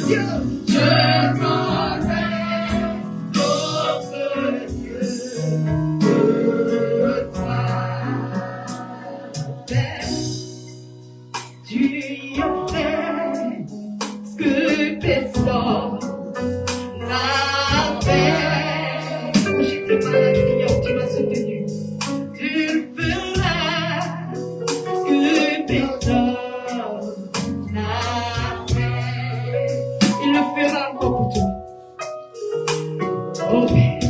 Dieu, je connais notre Dieu, de toi, Père, tu as fait ce que personne n'a fait. Quand j'étais malade, Seigneur, tu m'as soutenu. Tu feras ce que personne n'a fait. Il le fera encore pour toi. Oh Père,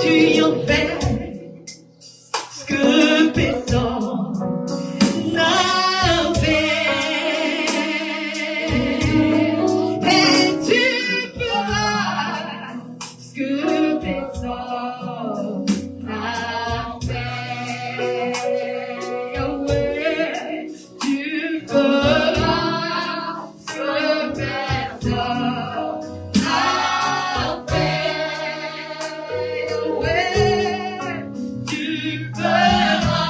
tu en fais ce que personne n'a fait. Et tu feras ce que personne n'a fait. Yahweh, tu feras ce que personne n'a fait. Yahweh, tu feras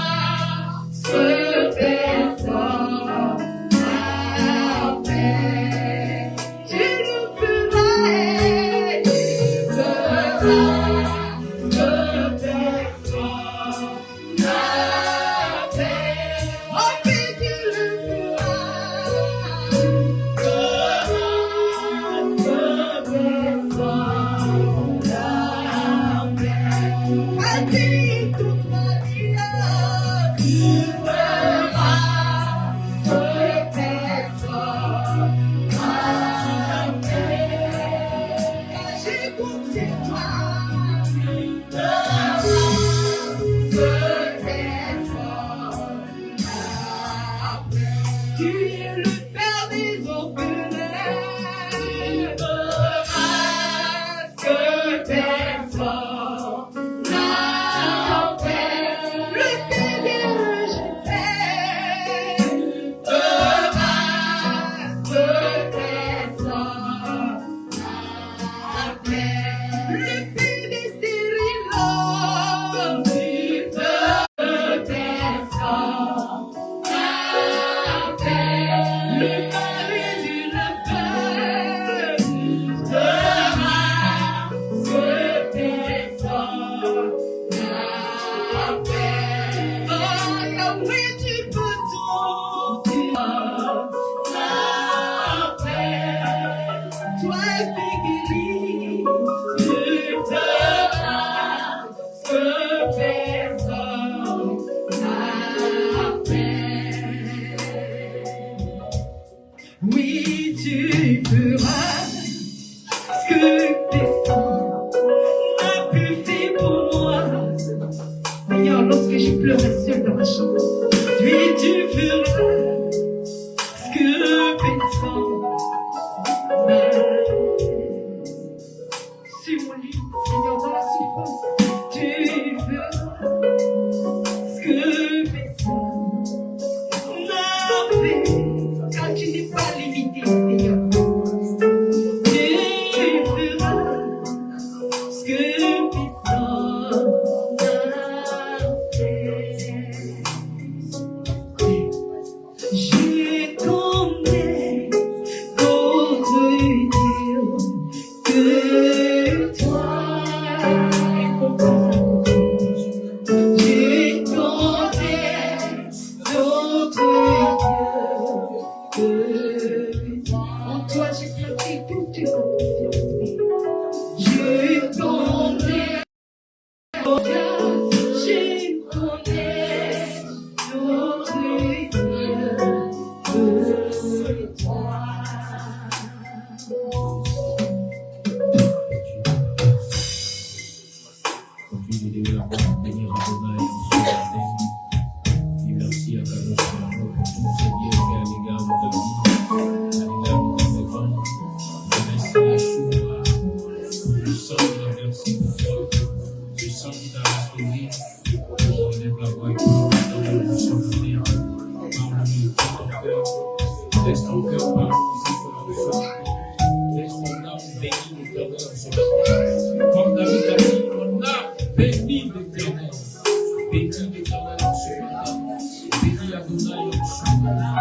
ce que personne n'a fait. Tu le feras, tu feras ce que personne n'a fait. Oh, mais tu le feras, ce que personne n'a fait. Vas-y, toute ma vie, tu feras ce que personne n'a fait. Quand j'ai compté toi, tu feras ce que personne n'a fait. Tu es le Père des orphelins, tu feras ce que personne n'a fait. Le Père des rejetés, tu feras ce que personne n'a fait. Le Père des stériles, tu feras ce que personne n'a fait. Le mari du lapin, tu feras ce que personne n'a fait. Oh Yahweh, tu peux tout, tu n'as fait. Toi qui guéris, tu feras ce que personne n'a fait. Oui, tu feras ce que personne n'a pu faire pour moi. Seigneur, lorsque je pleurais seul dans ma chambre, oui, tu feras ce que personne n'a fait. Sur mon lit, Seigneur, dans la souffrance, tu feras ce que personne n'a fait. Car tu n'es pas limité, Seigneur. Tu feras ce que personne n'a fait. Je connais d'autres dieux que toi. Je connais d'autres dieux que toi. En toi, j'ai placé toute une confiance. Je connais d'autres dieux, je connais d'autres dieux que toi. Continue de bénir Adonai en ce matin. Et merci à Kadosh Baruch pour tout ce Dieu fait à l'égard de ta vie, à l'égard de ta maison. Merci Yeshua, tu sens la merci pour toi, tu sens qu'il t'a restauré. On lève la voix et on donne le souvenir. Parle-nous de ton cœur, laisse ton cœur parler ici pour le feu. Laisse ton âme bénie l'éternel en ce matin. Comme David a dit, mon âme bénit l'éternel. Bénis l'éternel en ce matin. Bénis Adonai en ce matin.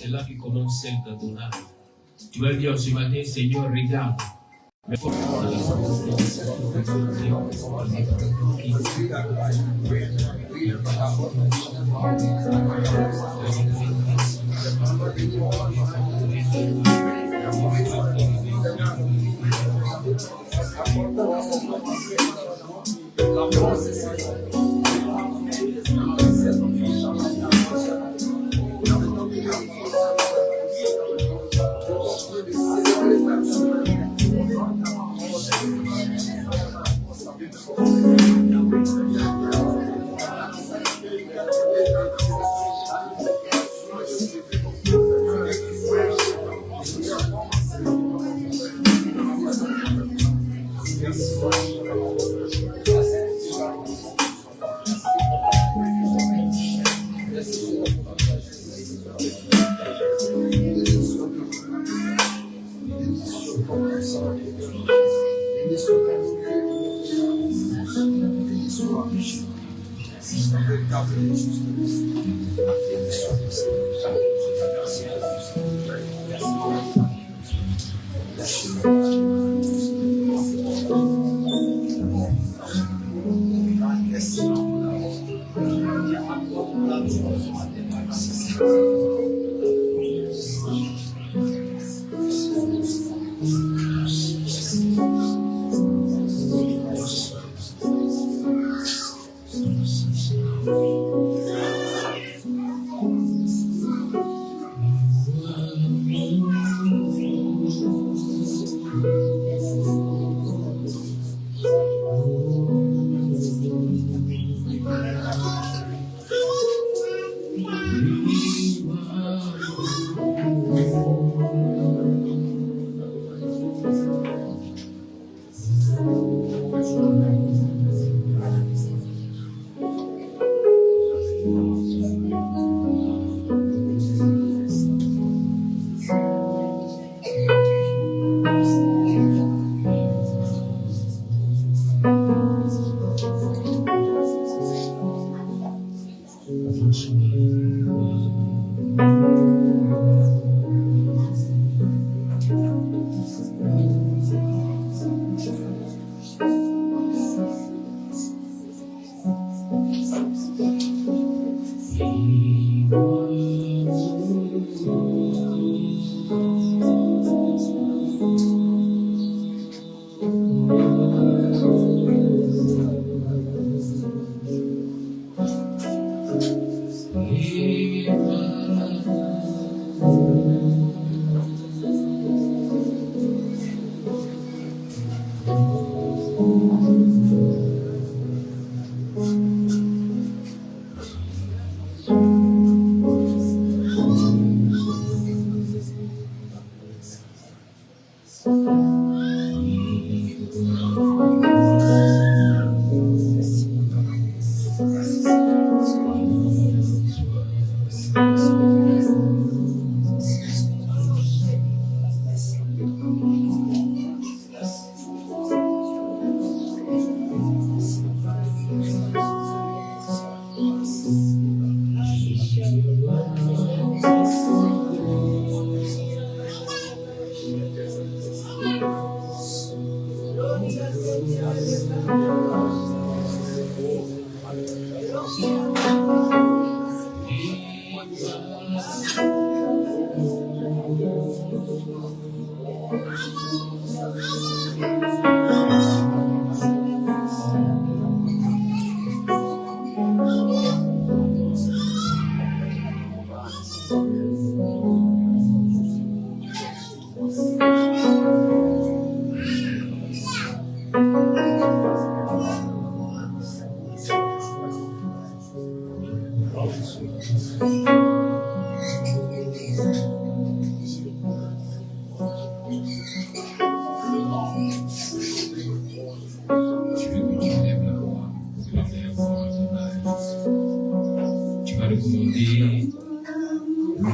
C'est là que commence celle de ton âme. Tu vas dire ce matin, Seigneur, regarde. Mais faut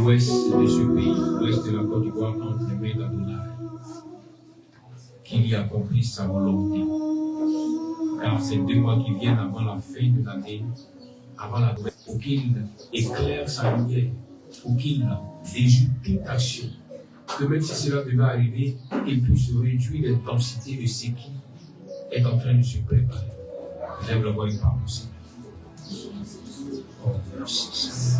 L'ouest de ce pays, l'ouest de la Côte d'Ivoire, entre les mains d'Adonai, qu'il y accomplisse sa volonté. Car ces 2 mois qui viennent avant la fin de l'année, avant la nouvelle, pour qu'il éclaire sa lumière, pour qu'il déjoue toute action, que même si cela devait arriver, il puisse réduire l'intensité de ce qui est en train de se préparer. J'aime le voir une parole aussi. Oh, merci.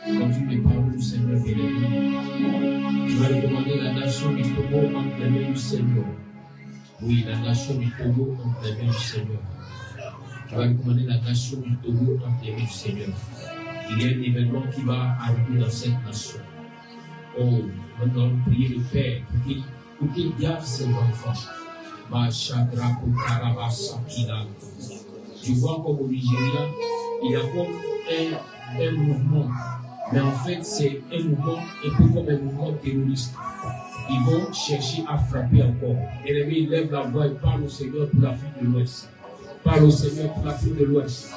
Continue de parler du Seigneur bien-aimé. Tu vas lui demander la nation du Togo entre les mains du Seigneur. Oui, la nation du Togo entre les mains du Seigneur. Tu vas lui demander la nation du Togo entre les mains du Seigneur. Il y a un événement qui va arriver dans cette nation. Oh, maintenant, prier le Père pour qu'il garde ses enfants. Tu vois comme au Nigeria, il y a comme un mouvement. Mais en fait, c'est un mouvement un peu comme un mouvement terroriste. Ils vont chercher à frapper encore. Et l'ennemi lève la voix et parle au Seigneur pour l'Afrique de l'Ouest. Parle au Seigneur pour l'Afrique de l'Ouest.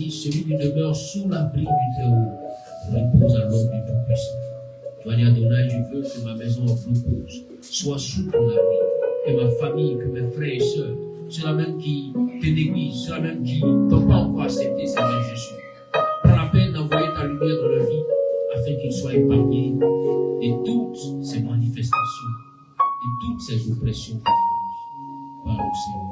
Celui qui demeure sous l'abri du Très-Haut repose à l'ombre du Tout-Puissant. Tu vas dire, Adonai, je veux que ma maison repose, soit sous ton abri, que ma famille, que mes frères et sœurs, ceux-là même qui te négligent, ceux-là même qui n'ont pas encore accepté Seigneur Jésus. Prends la peine d'envoyer ta lumière dans leur vie afin qu'ils soient épargnés de toutes ces manifestations, de toutes ces oppressions. Parle au Seigneur.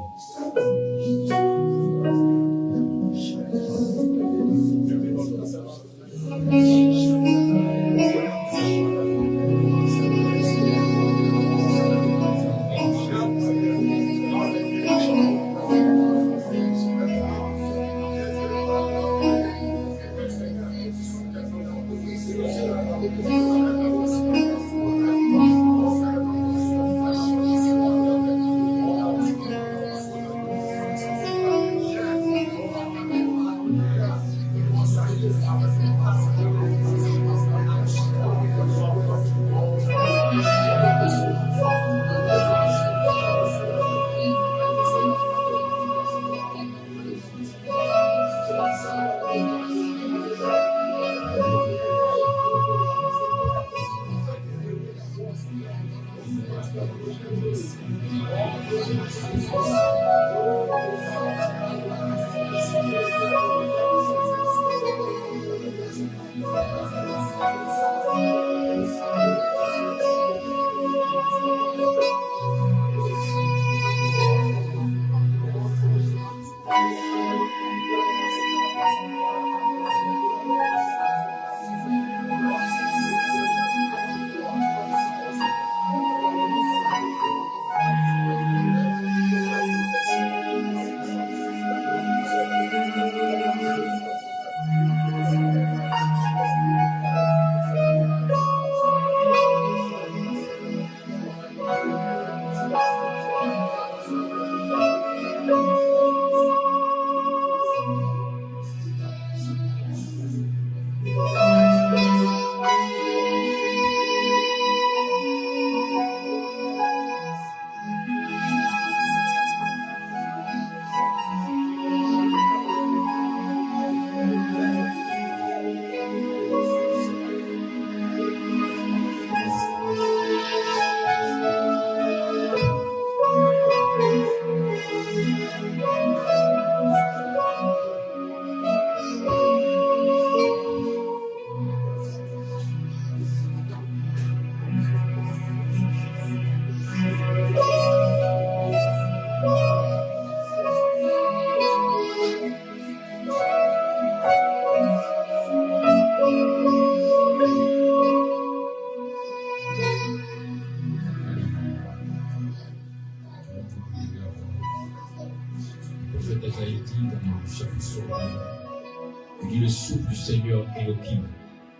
Le souffle du Seigneur Elohim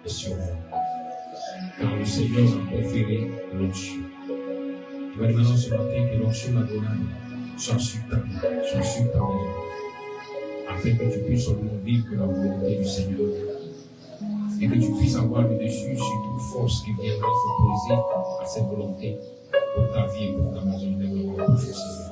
est sur moi. car le Seigneur a conféré l'onction. Je vais maintenant ce matin que l'onction d'Adonai soit sur ta vie, soit sur ta maison, afin que tu puisses vivre la volonté du Seigneur et que tu puisses avoir le dessus sur toute force qui viendra s'opposer à cette volonté pour ta vie et pour ta maison. Lève-le-moi pour le Seigneur.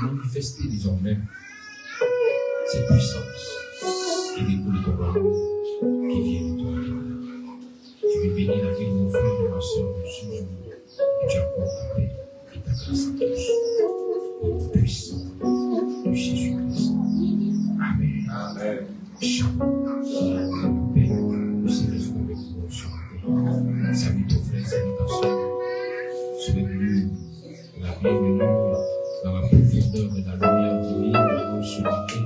Manifester désormais cette puissance qui découle de ton royaume, qui vient de toi. Tu veux bénir la vie de mon frère et de ma soeur, et tu apportes ta paix et ta grâce à tous. Au nom puissant de Jésus-Christ. Amen. Amen. Shalom. La paix du Seigneur avec nous sur la terre. Salut ton frère, salut ta soeur. Souhaite-lui la bienvenue dans la profondeur et la lumière divine de nos souhaiter.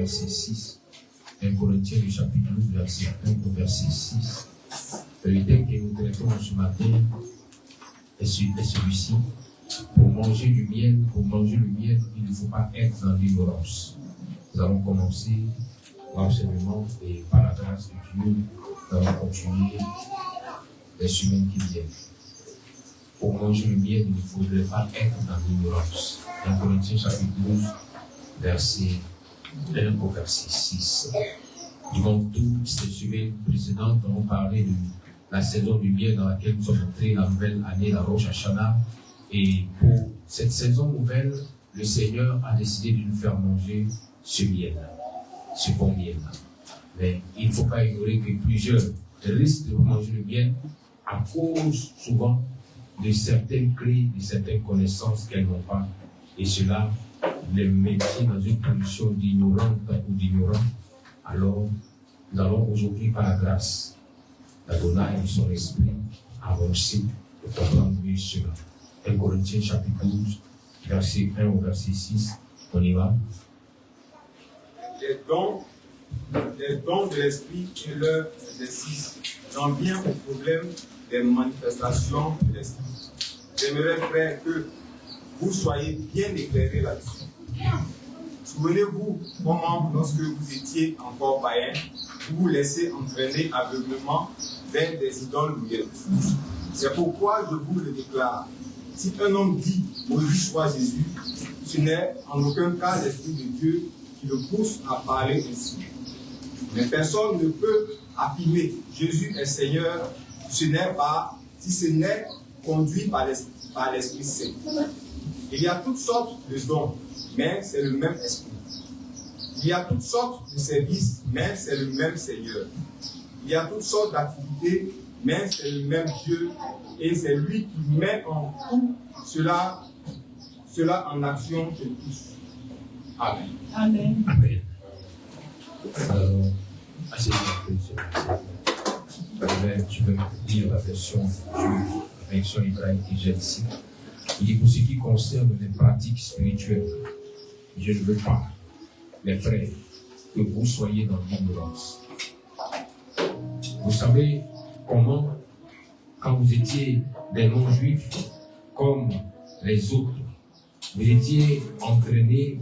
verset 6. 1 Corinthiens, le chapitre 12, verset 1 au verset 6. Le thème que nous traitons ce matin est celui-ci. Pour manger le miel, il ne faut pas être dans l'ignorance. Nous allons commencer l'enseignement et par la grâce de Dieu, nous allons continuer les semaines qui viennent. Pour manger le miel, il ne faudrait pas être dans l'ignorance. 1 Corinthiens chapitre 12, verset 1 au verset 6. Durant toutes ces semaines précédentes, nous avons parlé de la saison du miel dans laquelle nous sommes entrés, la nouvelle année, la Rosh Hashanah. Et pour cette saison nouvelle, le Seigneur a décidé de nous faire manger ce miel, ce bon miel. Mais il ne faut pas ignorer que plusieurs risquent de manger le miel à cause souvent de certaines clés, de certaines connaissances qu'elles n'ont pas. Et cela les maintient dans une condition d'ignorante ou d'ignorant. Alors, nous allons aujourd'hui, par la grâce d'Adonai et son esprit, avancer et comprendre mieux cela. 1 Corinthiens chapitre 12, verset 1 au verset 6. On y va. Les dons de l'esprit et leur exercice n'en vient au problème des manifestations de l'esprit. J'aimerais, frère, que vous soyez bien éclairés là-dessus. Souvenez-vous comment, lorsque vous étiez encore païen, vous vous laissez entraîner aveuglement vers des idoles louanges. C'est pourquoi je vous le déclare. Si un homme dit « Maudit soit Jésus », ce n'est en aucun cas l'Esprit de Dieu qui le pousse à parler ainsi. Mais personne ne peut affirmer « Jésus est Seigneur » si ce n'est conduit par l'Esprit Saint. Il y a toutes sortes de dons, mais c'est le même Esprit. Il y a toutes sortes de services, mais c'est le même Seigneur. Il y a toutes sortes d'activités, mais c'est le même Dieu, et c'est lui qui met en tout cela en action chez tous. Amen. Amen. Amen. Alors, asseyez-vous. Je vais lire la version hébraïque que j'ai ici. Il dit pour ce qui concerne les pratiques spirituelles, je ne veux pas, mes frères, que vous soyez dans l'ignorance. Vous savez comment, quand vous étiez des non-juifs comme les autres, vous étiez entraînés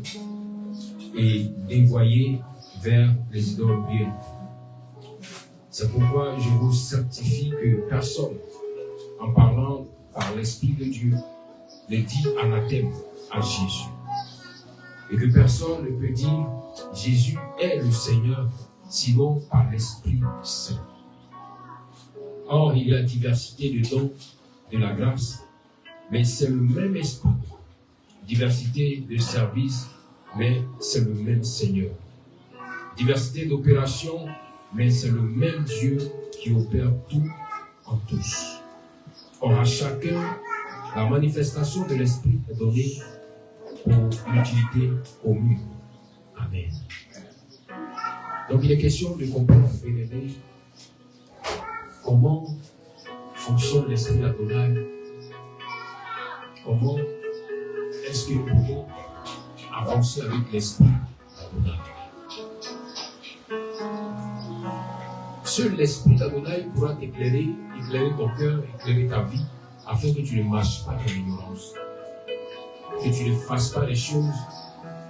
et dévoyés vers les idoles bien. C'est pourquoi je vous certifie que personne, en parlant par l'Esprit de Dieu, ne dit anathème à Jésus. Et que personne ne peut dire Jésus est le Seigneur, sinon par l'Esprit Saint. Or, il y a diversité de dons de la grâce, mais c'est le même Esprit. Diversité de services, mais c'est le même Seigneur. Diversité d'opérations, mais c'est le même Dieu qui opère tout en tous. Or, à chacun, la manifestation de l'Esprit est donnée pour l'utilité commune. Amen. Donc, il est question de comprendre, bien-aimés, comment fonctionne l'Esprit d'Adonai. Comment est-ce que nous pouvons avancer avec l'Esprit d'Adonai. Seul l'Esprit d'Adonai pourra t'éclairer, éclairer ton cœur, éclairer ta vie, afin que tu ne marches pas dans l'ignorance. Que tu ne fasses pas les choses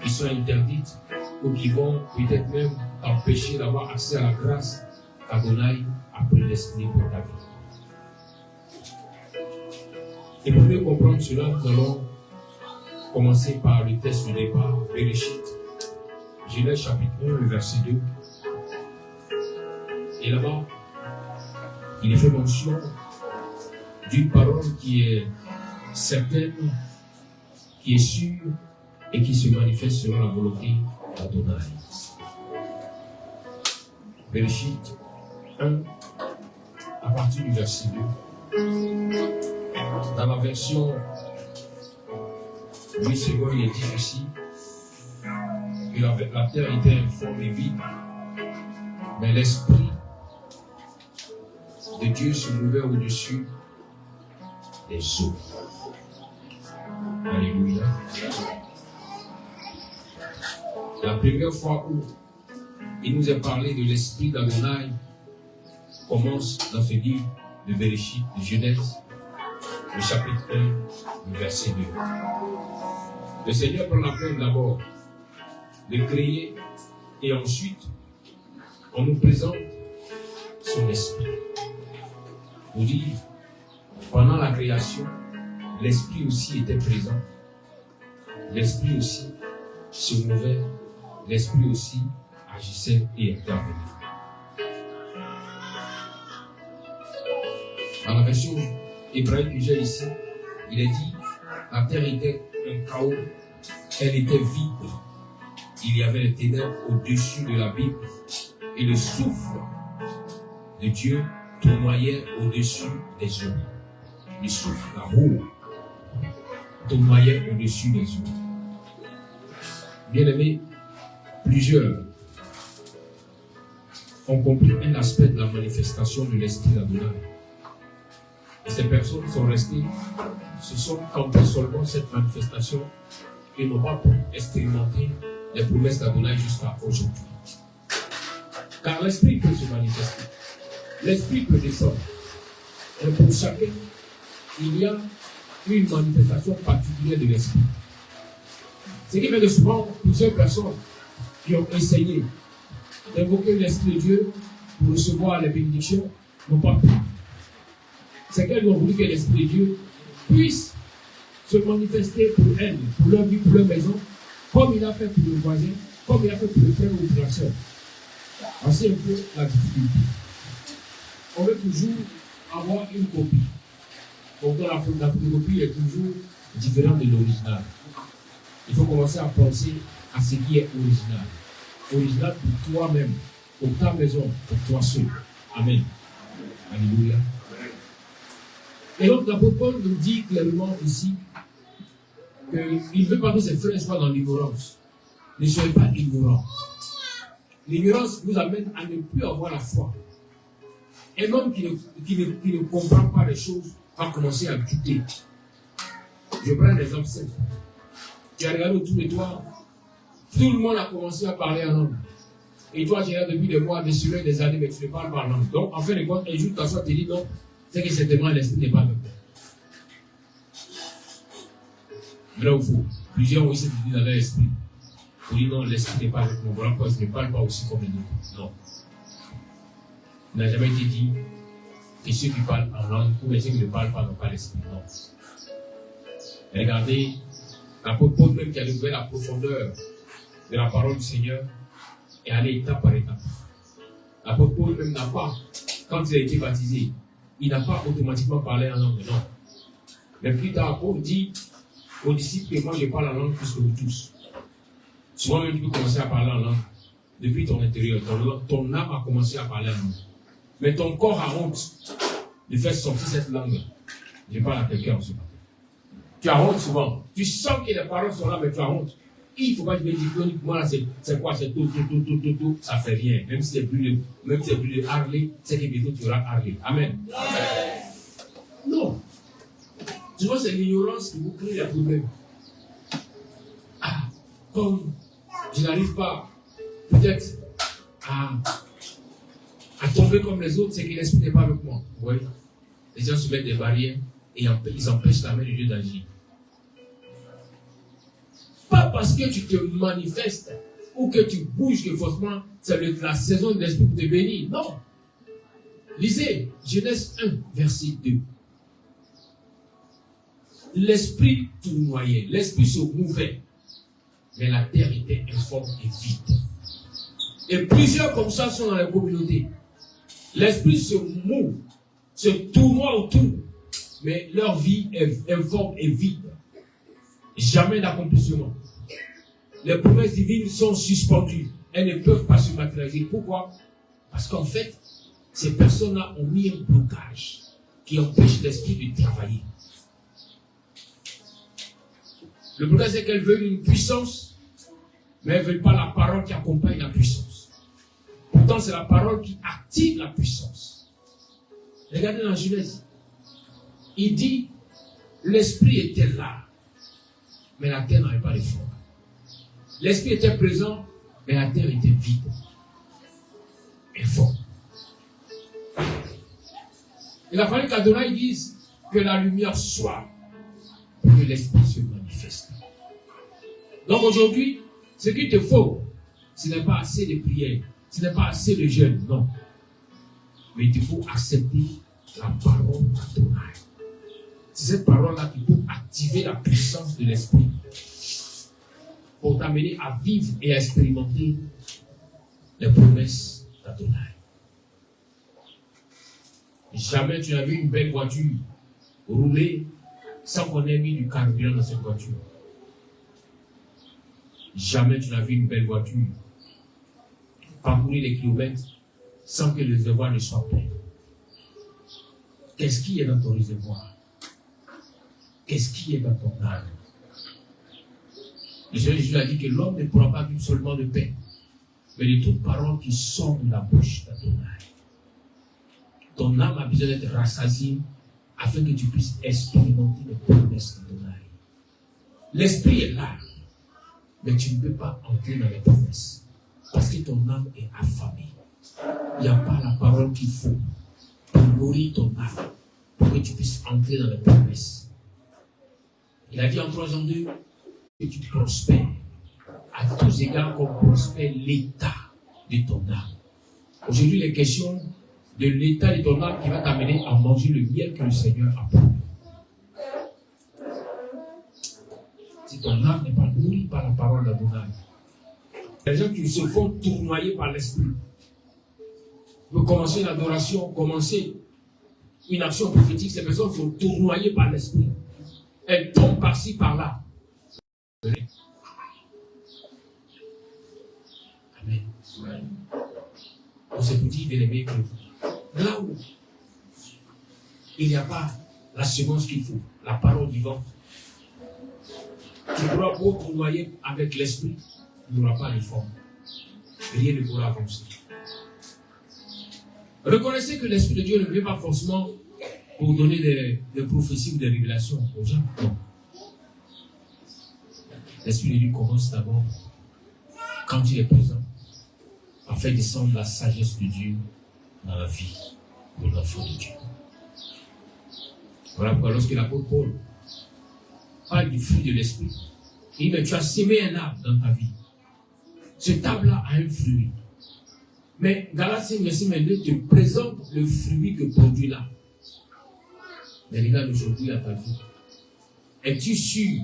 qui sont interdites ou qui vont peut-être même t'empêcher d'avoir accès à la grâce qu'Adonai a prédestinée pour ta vie. Et pour mieux comprendre cela, nous allons commencer par le texte de départ, Bereshit, Genèse chapitre 1, le verset 2. Et là-bas, il est fait mention d'une parole qui est certaine, qui est sûre et qui se manifeste selon la volonté d'Adonai. Bereshit 1, à partir du verset 2. Dans la version Louis II, il est dit ceci, que la terre était informe et vide, mais l'Esprit de Dieu se mouvait au-dessus des eaux. Alléluia. La première fois où il nous a parlé de l'esprit d'Adonai. Commence dans ce livre de Bereshit, de Genèse, le chapitre 1, le verset 2. Le Seigneur prend la peine d'abord de créer et ensuite on nous présente son esprit. Pour dire, pendant la création, l'esprit aussi était présent. L'esprit aussi se mouvait. L'esprit aussi agissait et intervenait. Dans la version hébraïque que j'ai ici, il est dit, la terre était un chaos, elle était vide. Il y avait les ténèbres au-dessus de l'abîme et le souffle de Dieu tournoyait au-dessus des eaux. Le souffle, la roue, tournoyait au-dessus des eaux. Bien-aimés, plusieurs ont compris un aspect de la manifestation de l'esprit d'Adonai. Et ces personnes sont restées, se sont campées seulement cette manifestation et n'ont pas pu expérimenter les promesses d'Adonai jusqu'à aujourd'hui. Car l'esprit peut se manifester, l'esprit peut descendre. Et pour chacun, il y a une manifestation particulière de l'esprit. Ce qui fait que souvent, plusieurs personnes qui ont essayé d'invoquer l'esprit de Dieu pour recevoir les bénédictions n'ont pas pu. C'est qu'elles ont voulu que l'esprit de Dieu puisse se manifester pour elles, pour leur vie, pour leur maison, comme il a fait pour le voisin, comme il a fait pour le frère ou pour la soeur. Voici un peu la difficulté. On veut toujours avoir une copie. Pourtant, la photocopie est toujours différente de l'original. Il faut commencer à penser à ce qui est original. Original pour toi-même, pour ta maison, pour toi seul. Amen. Alléluia. Et donc, l'apôtre Paul nous dit clairement ici qu'il ne veut pas que ses frères soient dans l'ignorance. Ne soyez pas ignorants. L'ignorance nous amène à ne plus avoir la foi. Un homme qui ne comprend pas les choses va commencer à douter. Je prends un exemple simple. Tu as regardé autour de toi, tout le monde a commencé à parler en langue. Et toi, tu es là depuis des mois, des semaines, des années, mais tu ne parles pas en langue. Donc, en fin de compte, un jour, tu t'assois, tu te dis non, c'est que certainement l'esprit n'est pas avec toi. Vrai ou faux? Plusieurs ont eu cette idée dans leur esprit. Pour dire non, l'esprit n'est pas avec moi. Voilà pourquoi je ne parle pas aussi comme les autres. Non. Il n'a jamais été dit que ceux qui parlent en langue ou ceux qui ne parlent pas n'ont pas l'esprit. Non. Regardez, l'apôtre Paul même qui a découvert la profondeur de la parole du Seigneur est allé étape par étape. L'apôtre Paul même n'a pas, quand il a été baptisé, il n'a pas automatiquement parlé en langue. Non. Mais plus tard, Paul dit aux disciples que moi je parle en langue plus que vous tous. Souvent même tu peux commencer à parler en langue depuis ton intérieur. Ton âme a commencé à parler en langue. Mais ton corps a honte de faire sortir cette langue. Je parle à quelqu'un en ce matin. Tu as honte souvent. Tu sens que les paroles sont là, mais tu as honte. Il ne faut pas te dire que moi là c'est quoi, c'est tout, ça fait rien. Même si c'est plus de Harley, c'est que bientôt tu auras Harley. Amen. Non. Souvent c'est l'ignorance qui vous crée les problèmes. Ah, comme je n'arrive pas peut-être à tomber comme les autres, c'est que l'esprit n'est pas avec moi. Vous voyez? Les gens se mettent des barrières et ils empêchent la main de Dieu d'agir. Pas parce que tu te manifestes ou que tu bouges que forcément c'est la saison de l'esprit pour te bénir. Non. Lisez Genèse 1, verset 2. L'esprit tournoyait, l'esprit se mouvait, mais la terre était informe et vide. Et plusieurs comme ça sont dans la communauté. L'esprit se mouve, se tournoie autour, mais leur vie est informe et vide. Jamais d'accomplissement. Les promesses divines sont suspendues. Elles ne peuvent pas se matérialiser. Pourquoi? Parce qu'en fait, ces personnes-là ont mis un blocage qui empêche l'esprit de travailler. Le blocage, c'est qu'elles veulent une puissance, mais elles ne veulent pas la parole qui accompagne la puissance. Pourtant, c'est la parole qui active la puissance. Regardez dans Genèse. Il dit, l'esprit était là, mais la terre n'avait pas de forme. L'esprit était présent, mais la terre était vide. informe. Il a fallu qu'Adonai dise que la lumière soit pour que l'esprit se manifeste. Donc aujourd'hui, ce qu'il te faut, ce n'est pas assez de prières, ce n'est pas assez de jeûne, non. Mais il te faut accepter la parole d'Adonai. C'est cette parole-là qui peut activer la puissance de l'esprit pour t'amener à vivre et à expérimenter les promesses d'Adonai. Jamais tu n'as vu une belle voiture rouler sans qu'on ait mis du carburant dans cette voiture. Jamais tu n'as vu une belle voiture parcourir les kilomètres sans que le réservoir ne soit plein. Qu'est-ce qui est dans ton réservoir? Qu'est-ce qui est dans ton âme? Le Seigneur Jésus a dit que l'homme ne pourra pas vivre seulement de pain, mais de toute parole qui sort de la bouche d'Adonai. Ton âme a besoin d'être rassasiée afin que tu puisses expérimenter les promesses d'Adonai. L'esprit est là, mais tu ne peux pas entrer dans les promesses parce que ton âme est affamée. Il n'y a pas la parole qu'il faut pour nourrir ton âme, pour que tu puisses entrer dans les promesses. Il a dit en 3 Jean 2 que tu prospères à tous égards comme prospère l'état de ton âme. Aujourd'hui, les questions de l'état de ton âme qui va t'amener à manger le miel que le Seigneur a promis. Si ton âme n'est pas nourrie par la parole d'Adonai, les gens qui se font tournoyer par l'esprit, veulent commencer une adoration, commencer une action prophétique, ces personnes sont tournoyées par l'esprit. Elles tombent par-ci, par-là. Amen. On s'est dit, bien aimé, que là où il n'y a pas la semence qu'il faut, la parole vivante, tu pourras beau tournoyer avec l'esprit, il n'y aura pas de forme. Rien ne pourra avancer. Reconnaissez que l'Esprit de Dieu ne vient pas forcément pour donner des prophéties ou des révélations aux gens. Non. L'Esprit de Dieu commence d'abord, quand il est présent, à faire descendre la sagesse de Dieu dans la vie de l'enfant de Dieu. Voilà pourquoi lorsque l'apôtre Paul parle du fruit de l'Esprit, il dit, mais tu as sémé un arbre dans ta vie. Cet arbre-là a un fruit. Mais Galates 5, verset 22 te présente le fruit que produit l'arbre. Mais regarde aujourd'hui à ta vie. Es-tu sûr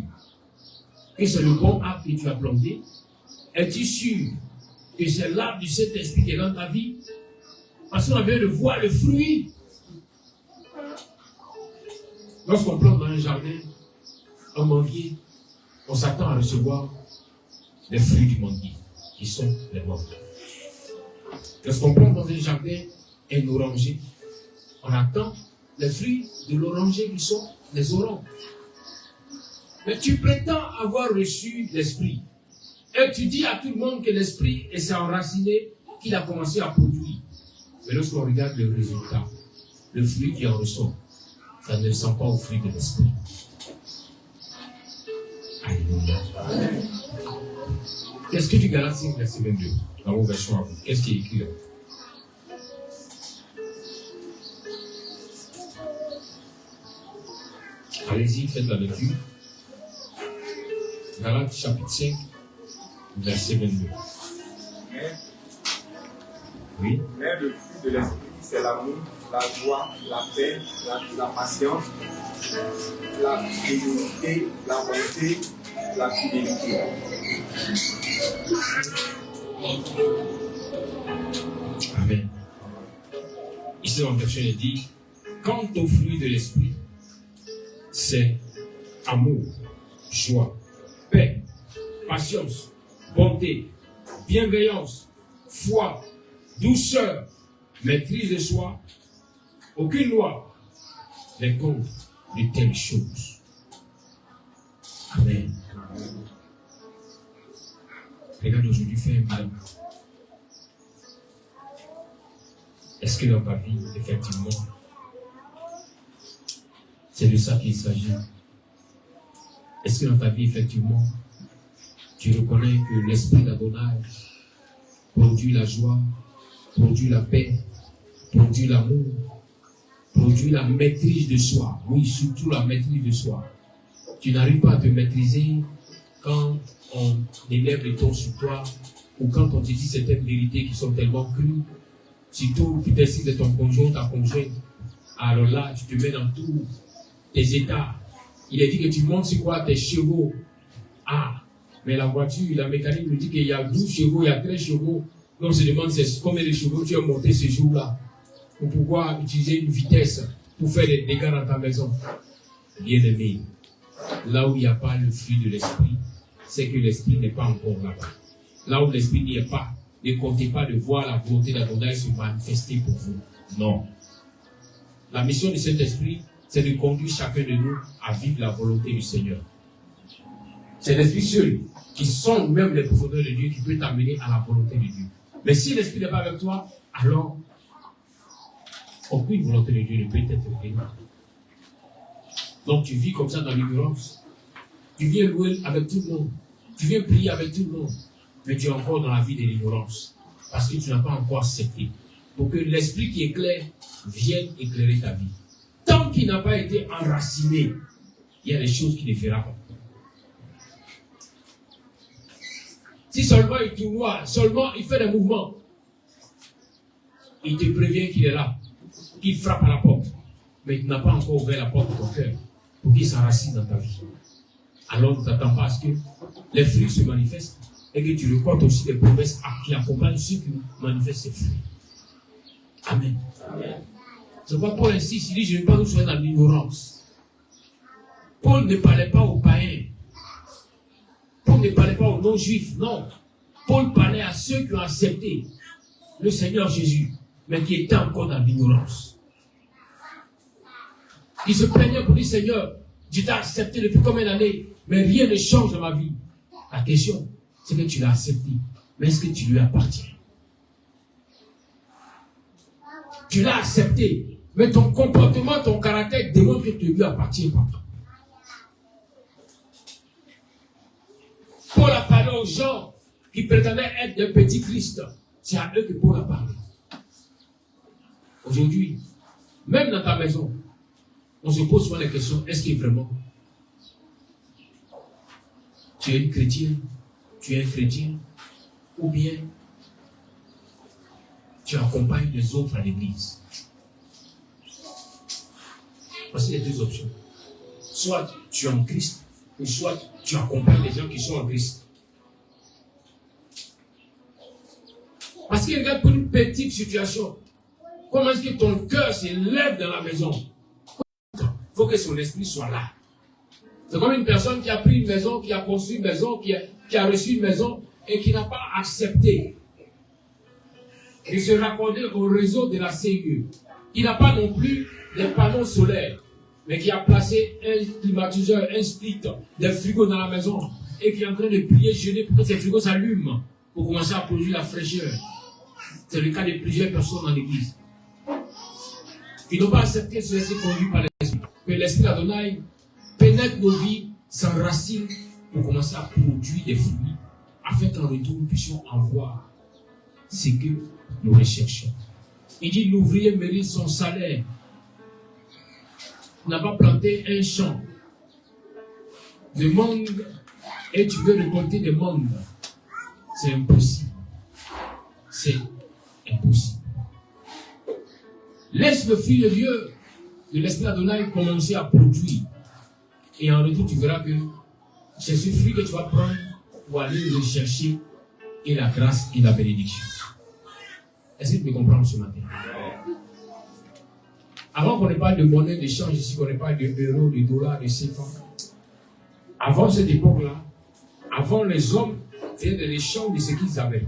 que c'est le bon arbre que tu as planté? Es-tu sûr que c'est l'arbre du Saint-Esprit qui est dans ta vie? Parce qu'on a besoin de voir le fruit. Lorsqu'on plante dans un jardin, un manguier, on s'attend à recevoir les fruits du manguier, qui sont les mangues. Lorsqu'on plante dans un jardin un oranger, on attend les fruits de l'oranger qui sont les oranges. Mais tu prétends avoir reçu l'esprit. Et tu dis à tout le monde que l'esprit s'est enraciné, qu'il a commencé à produire. Mais lorsqu'on regarde le résultat, le fruit qui en ressort, ça ne ressemble pas au fruit de l'esprit. Alléluia. Qu'est-ce que tu Galates 5, verset 22? Dans vos versions à vous. Qu'est-ce qui est écrit là? Allez-y, faites la lecture. Galates chapitre 5, verset 22. Oui. Mais le fruit de l'esprit, c'est l'amour, la joie, la paix, la patience, la fidélité, la bonté, la fidélité. Amen. Ici, dans la version, il dit, quant au fruit de l'esprit, c'est amour, joie, paix, patience, bonté, bienveillance, foi, douceur, maîtrise de soi. Aucune loi n'est contre de telles choses. Amen. Regarde aujourd'hui, fais un bilan. Est-ce que dans ta vie, effectivement, c'est de ça qu'il s'agit? Est-ce que dans ta vie, effectivement, tu reconnais que l'esprit d'Adonai produit la joie, produit la paix, produit l'amour, produit la maîtrise de soi. Oui, surtout la maîtrise de soi. Tu n'arrives pas à te maîtriser quand on élève les tons sur toi ou quand on te dit certaines vérités qui sont tellement crues. Surtout, tu décides de ton conjoint, ta conjointe. Alors là, tu te mets dans tous tes états. Il est dit que tu montes sur quoi? Tes chevaux. Ah, mais la voiture, la mécanique nous dit qu'il y a 12 chevaux, il y a 13 chevaux. Donc on se demande combien de chevaux tu as monté ce jour-là. Ou pourquoi utiliser une vitesse pour faire des dégâts dans ta maison. Bien aimé, là où il n'y a pas le fruit de l'esprit, c'est que l'esprit n'est pas encore là-bas. Là où l'esprit n'y est pas, ne comptez pas de voir la volonté d'Adonai se manifester pour vous. Non. La mission du Saint-Esprit, c'est de conduire chacun de nous à vivre la volonté du Seigneur. C'est l'Esprit seul qui sonde même les profondeurs de Dieu qui peut t'amener à la volonté de Dieu. Mais si l'Esprit n'est pas avec toi, alors aucune volonté de Dieu ne peut être faite. Donc tu vis comme ça dans l'ignorance. Tu viens louer avec tout le monde. Tu viens prier avec tout le monde. Mais tu es encore dans la vie de l'ignorance. Parce que tu n'as pas encore accepté. Pour que l'Esprit qui éclaire vienne éclairer ta vie. Tant qu'il n'a pas été enraciné, il y a des choses qu'il ne fera pas. Si seulement il te voit, seulement il fait des mouvements, il te prévient qu'il est là, qu'il frappe à la porte, mais il n'a pas encore ouvert la porte de ton cœur pour qu'il s'enracine dans ta vie. Alors ne t'attends pas à ce que les fruits se manifestent et que tu reportes aussi des promesses qui accompagnent ceux qui manifestent ces fruits. Amen. Amen. C'est pourquoi Paul insiste, il dit, je ne veux pas que nous soyons dans l'ignorance. Paul ne parlait pas aux païens. Paul ne parlait pas aux non-juifs, non. Paul parlait à ceux qui ont accepté le Seigneur Jésus, mais qui étaient encore dans l'ignorance. Ils se plaignaient pour dire, Seigneur, je t'ai accepté depuis combien d'années, mais rien ne change dans ma vie. La question, c'est que tu l'as accepté, mais est-ce que tu lui appartiens? Tu l'as accepté, mais ton comportement, ton caractère démontre que tu ne lui appartiens pas. Paul a parlé aux gens qui prétendaient être des petits Christ. C'est à eux que Paul a parlé. Aujourd'hui, même dans ta maison, on se pose souvent la question, est-ce que vraiment tu es une chrétienne, tu es un chrétien, ou bien tu accompagnes les autres à l'église? Voici les deux options. Soit tu es en Christ, ou soit tu accompagnes les gens qui sont en Christ. Parce qu'il regarde pour une petite situation. Comment est-ce que ton cœur s'élève dans la maison? Il faut que son esprit soit là. C'est comme une personne qui a pris une maison, qui a construit une maison, qui a reçu une maison et qui n'a pas accepté de se raccorder au réseau de la CIE. Qui n'a pas non plus des panneaux solaires, mais qui a placé un climatiseur, un split, des frigos dans la maison et qui est en train de prier, jeûner pour que ces frigos s'allument pour commencer à produire la fraîcheur. C'est le cas de plusieurs personnes dans l'église. Ils n'ont pas accepté de se laisser conduire par l'Esprit. Que l'Esprit d'Adonai pénètre nos vies, s'enracine pour commencer à produire des fruits, afin qu'en retour nous puissions avoir ce que nous recherchons. Il dit l'ouvrier mérite son salaire. Tu n'as pas planté un champ de mangue et tu veux récolter des mangues. C'est impossible. C'est impossible. Laisse le fruit de Dieu, de l'Esprit d'Adonai, commencer à produire. Et en retour, tu verras que c'est ce fruit que tu vas prendre pour aller rechercher et la grâce et la bénédiction. Est-ce que tu me comprends ce matin? Avant qu'on ne parle de monnaie d'échange ici, qu'on ne parle de euros, de dollars, de CFA. Avant cette époque-là, avant les hommes faisaient de l'échange de ce qu'ils avaient.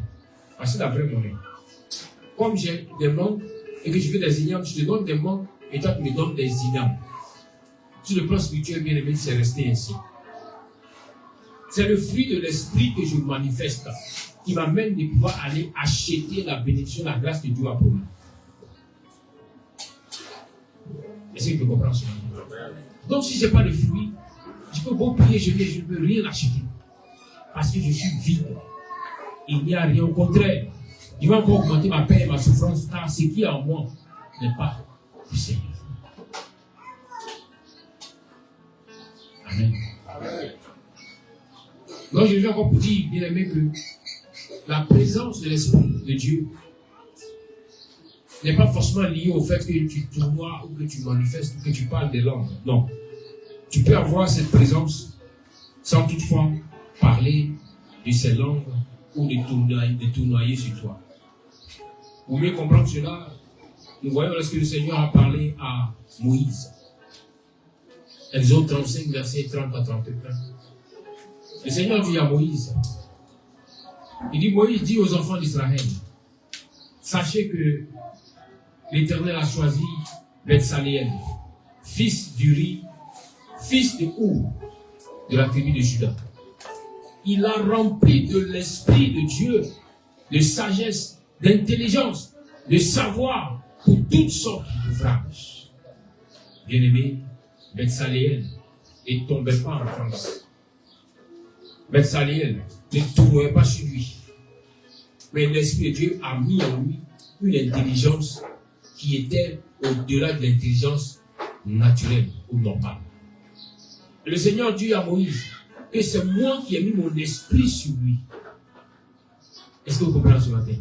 Parce que c'est la vraie monnaie. Comme j'ai des mangues et que je veux des ignames, je te donne des mangues et toi tu me donnes des ignames. Sur le plan spirituel, bien aimé, c'est resté ainsi. C'est le fruit de l'esprit que je manifeste qui m'amène de pouvoir aller acheter la bénédiction, la grâce que Dieu a pour moi. Est-ce que tu comprends ce matin? Donc si ce n'est pas le fruit, je peux beau prier, je ne peux rien acheter. Parce que je suis vide. Il n'y a rien, au contraire. Je vais encore augmenter ma peine et ma souffrance, car ce qui est en moi n'est pas du Seigneur. Amen. Donc je vais encore pour dire, bien aimé, que la présence de l'Esprit de Dieu n'est pas forcément liée au fait que tu tournoies ou que tu manifestes ou que tu parles des langues. Non. Tu peux avoir cette présence sans toutefois parler de ces langues ou de tournoyer sur toi. Pour mieux comprendre cela, nous voyons lorsque le Seigneur a parlé à Moïse. Exode 35, versets 30 à 31. Le Seigneur dit à Moïse, il dit, Moïse dit aux enfants d'Israël, sachez que l'Éternel a choisi Bethsaléel, fils d'Uri, fils de Our, de la tribu de Juda. Il a rempli de l'Esprit de Dieu, de sagesse, d'intelligence, de savoir pour toutes sortes d'ouvrages. Bien-aimé, Bethsaléel ne tombait pas en France. Bethsaléel ne tournait pas sur lui. Mais l'Esprit de Dieu a mis en lui une intelligence qui était au-delà de l'intelligence naturelle ou normale. Le Seigneur dit à Moïse que c'est moi qui ai mis mon esprit sur lui. Est-ce que vous comprenez ce matin?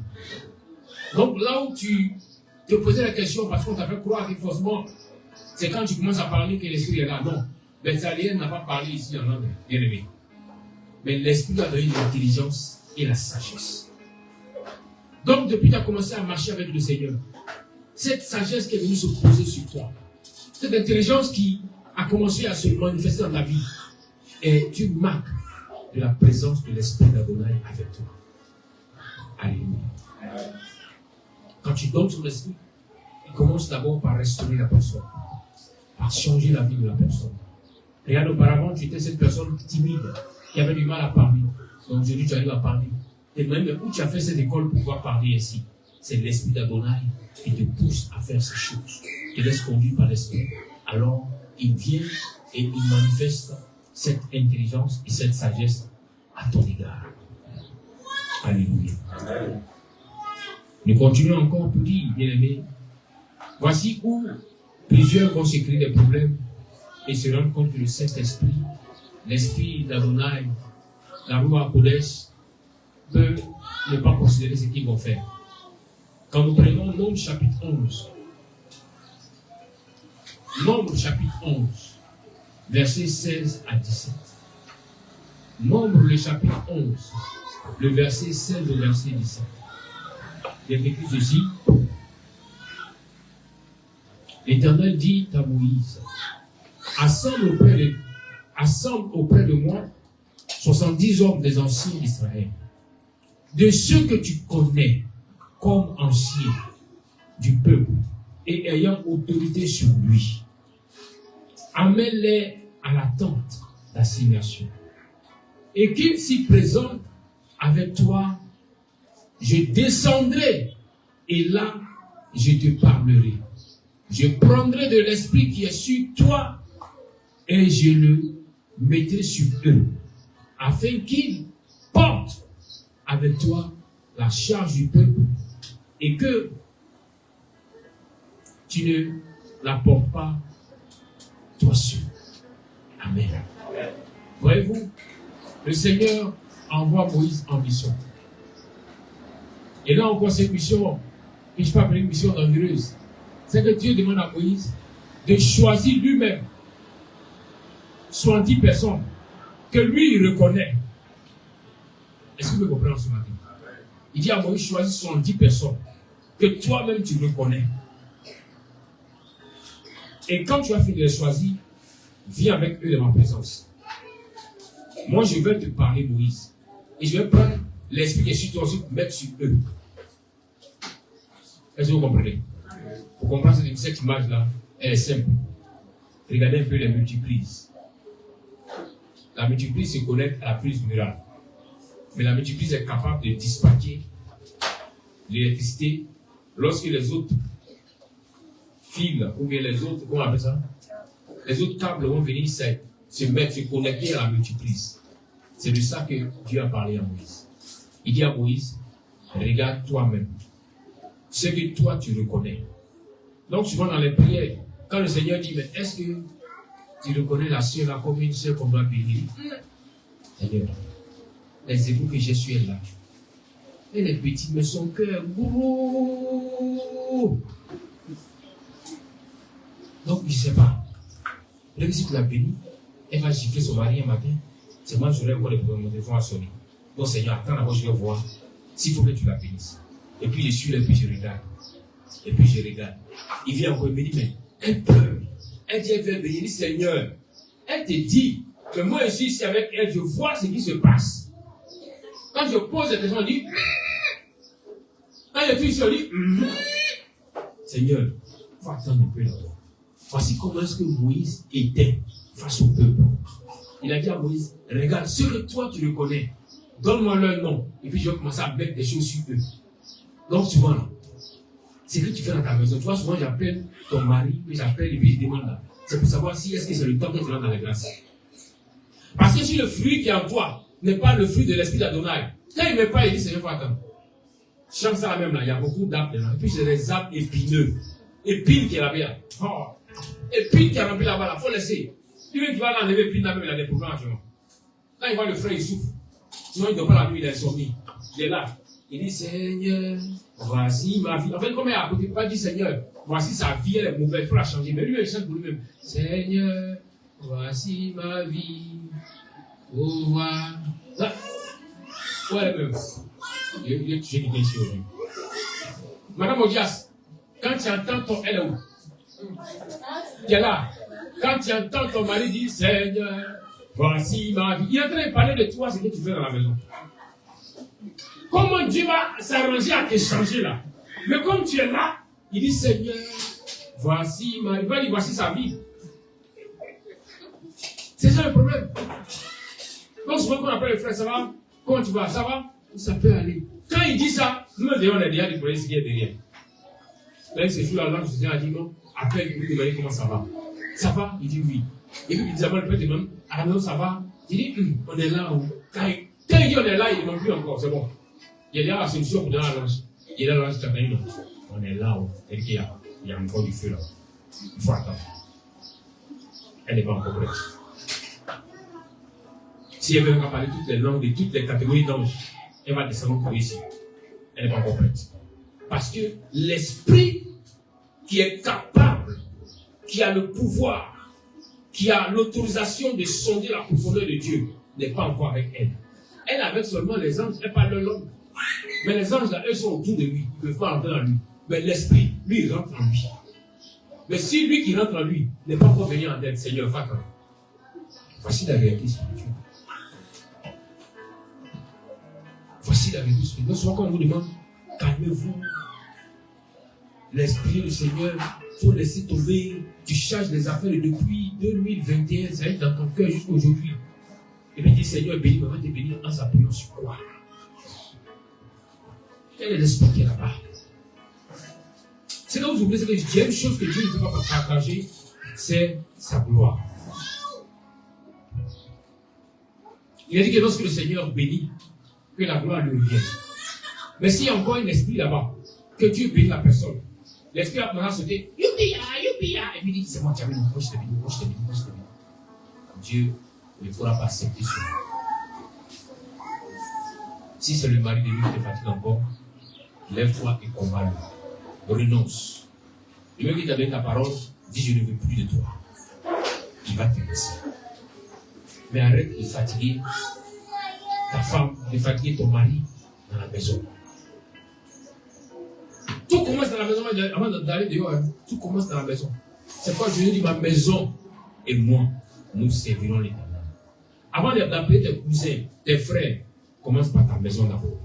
Donc là où tu te posais la question parce qu'on t'a fait croire que forcément, c'est quand tu commences à parler que l'esprit est là. Non, Bethsaléel n'a pas parlé ici en langue, bien aimé. Mais l'esprit a donné l'intelligence et la sagesse. Donc depuis que tu as commencé à marcher avec le Seigneur, cette sagesse qui est venue se poser sur toi, cette intelligence qui a commencé à se manifester dans ta vie, est une marque de la présence de l'Esprit d'Adonai avec toi. Alléluia. Quand tu donnes ton esprit, il commence d'abord par restaurer la personne, par changer la vie de la personne. Regarde, auparavant, tu étais cette personne timide, qui avait du mal à parler. Donc aujourd'hui, tu arrives à parler. Et même où tu as fait cette école pour pouvoir parler ici, c'est l'Esprit d'Adonai qui te pousse à faire ces choses, qui te laisse conduire par l'Esprit. Alors, il vient et il manifeste cette intelligence et cette sagesse à ton égard. Alléluia. Amen. Nous continuons encore pour dire, bien aimé, voici où plusieurs vont se créer des problèmes et se rendre compte que le Saint-Esprit, l'Esprit d'Adonai, la Ruach Kodesh, peut ne pas considérer ce qu'ils vont faire. Quand nous prenons Nombre chapitre 11, Nombre chapitre 11, versets 16 à 17. Nombre le chapitre 11, le verset 16 au verset 17. Il est écrit ceci. L'Éternel dit à Moïse, assemble auprès de moi 70 hommes des anciens d'Israël, de ceux que tu connais comme anciens du peuple et ayant autorité sur lui. Amène-les à la tente d'assignation et qu'ils s'y présentent avec toi. Je descendrai et là je te parlerai. Je prendrai de l'esprit qui est sur toi et je le mettrai sur eux, afin qu'ils portent avec toi la charge du peuple et que tu ne la portes pas toi seul. Amen. Voyez-vous, le Seigneur envoie Moïse en mission. Et là encore, cette mission, que je peux appeler une mission dangereuse, c'est que Dieu demande à Moïse de choisir lui-même 70 personnes que lui, il reconnaît. Est-ce que vous comprenez ce matin? Il dit à Moïse, choisis 70 personnes que toi-même tu reconnais. Et quand tu as fini de les choisir, viens avec eux dans ma présence. Moi, je vais te parler, Moïse. Et je vais prendre l'esprit qui est sur toi aussi pour mettre sur eux. Est-ce que vous comprenez? Pour comprendre cette image-là, elle est simple. Regardez un peu les multiprises. La multiprise se connecte à la prise murale. Mais la multiprise est capable de dispatcher l'électricité lorsque les autres fils, ou bien les autres, comment on appelle ça? Les autres câbles vont venir se mettre, se connecter à la multiprise. C'est de ça que Dieu a parlé à Moïse. Il dit à Moïse, regarde toi-même. Ce que toi tu reconnais. Donc souvent dans les prières, quand le Seigneur dit, mais est-ce que tu reconnais la sœur là comme une sœur qu'on doit bénir? Seigneur, les époux que j'ai su elle là. Elle est petite, mais son cœur gros. Donc il ne sait pas. Même si tu l'as béni, elle va gifler son mari un matin. C'est moi je vais voir les problèmes, mon téléphone va sonner. Donc Seigneur, attends d'abord, je vais voir s'il faut que tu la bénisses. Et puis je suis là, et puis je regarde. Et puis je regarde. Il vient encore, il me dit, mais elle pleure. Elle dit, elle veut bénir le Seigneur. Elle te dit, que moi je suis ici avec elle, je vois ce qui se passe. Quand je pose la question, on dit, quand je suis ici, on dit, Seigneur, il faut attendre un peu d'abord. Voici comment est-ce que Moïse était face au peuple. Il a dit à Moïse, regarde, ce que toi tu le connais, donne-moi leur nom. Et puis je vais commencer à mettre des choses sur eux. Donc souvent, là, c'est ce que tu fais dans ta maison. Tu vois, souvent j'appelle ton mari, puis j'appelle et puis je demande là. C'est pour savoir si est-ce que c'est le temps que tu rentres dans la grâce. Parce que si le fruit qui est en toi n'est pas le fruit de l'esprit d'Adonai, quand il ne met pas, il dit, Seigneur, faut attendre. Chante ça même là, il y a beaucoup d'arbres dedans. Et puis c'est des arbres épineux. Épine qui est là-bas. Oh. Épine qui est rempli là-bas, il faut laisser. Lui qui va l'enlever, épine là-bas, il a des problèmes actuellement. Quand il voit le frère, il souffre. Sinon il ne dort pas la nuit, il est insomnie. Il est là. Il dit, Seigneur, voici ma vie. En fait, comme il a à côté, il ne peut pas dire, Seigneur, voici sa vie, elle est mauvaise, il faut la changer. Mais lui, il chante pour lui-même. Seigneur, voici ma vie. Oh, voilà. Ouais, même. Il est touché qui vient ici aujourd'hui. Madame Odias, quand tu entends ton... Elle est où? Qui est là. Quand tu entends ton mari dire, Seigneur, voici ma vie. Il est en train de parler de toi, ce que tu fais dans la maison. Comment Dieu va s'arranger à te changer là? Mais comme tu es là, il dit, Seigneur, voici ma vie. Il va dire, voici sa vie. C'est ça le problème. Donc souvent qu'on appelle le frère, ça va? Comment tu vas? Ça va? Ça peut aller. Quand il dit ça, nous on est déjà des problèmes qui est derrière. Là, il se fout la langue, je a dit non, appelle pour lui demander comment ça va. Ça va? Il dit oui. Et puis il dit d'abord le père demande, ah non, ça va? Il dit, on est là où? Quand il dit on est là, il ne demande plus encore, c'est bon. Il y a déjà la solution pour donner la langue. Il est là, la langue, non. On est là où? C'est-à-dire qu'il y a encore du feu là. Il faut attendre. Elle n'est pas encore prête. Si elle veut parler toutes les langues de toutes les catégories d'anges, elle va descendre pour ici. Elle n'est pas encore prête. Parce que l'esprit qui est capable, qui a le pouvoir, qui a l'autorisation de sonder la profondeur de Dieu, n'est pas encore avec elle. Elle avec seulement les anges, elle parle leur langue. Mais les anges là, eux sont autour de lui, ils ne peuvent pas entrer en lui. Mais l'esprit, lui, il rentre en lui. Mais si lui qui rentre en lui n'est pas encore venu en elle, Seigneur, va quand même. Voici la réalité spirituelle. Voici la réalité spirituelle. Souvent quand on vous demande, calmez-vous. L'esprit du Seigneur, il faut laisser tomber. Tu charges les affaires depuis 2021, ça va être dans ton cœur jusqu'à aujourd'hui. Et puis dis, Seigneur, bénis, maman, t'es béni en s'appuyant sur quoi? Quel est l'esprit qui est là-bas? C'est quand vous oubliez, c'est que il y a une chose que Dieu ne peut pas partager, c'est sa gloire. Il a dit que lorsque le Seigneur bénit, que la gloire lui revienne. Mais s'il y a encore un esprit là-bas, que Dieu bénit la personne, l'esprit a maintenant sauté, youpi, youpi, et puis il dit, c'est moi qui ai béni, moi je t'ai béni, moi je t'ai béni, moi je t'ai béni. Dieu ne pourra pas accepter cela. Si c'est le mari de lui qui te fatigue encore, lève-toi et combat-le. Renonce. Le mec qui t'a donné ta parole, dit, je ne veux plus de toi. Il va te laisser. Mais arrête de fatiguer ta femme, de fatiguer ton mari dans la maison. Tout commence dans la maison avant d'aller dehors. Hein. Tout commence dans la maison. C'est quoi je dis, ma maison et moi, nous servirons l'Éternel. Avant d'appeler tes cousins, tes frères, commence par ta maison d'abord.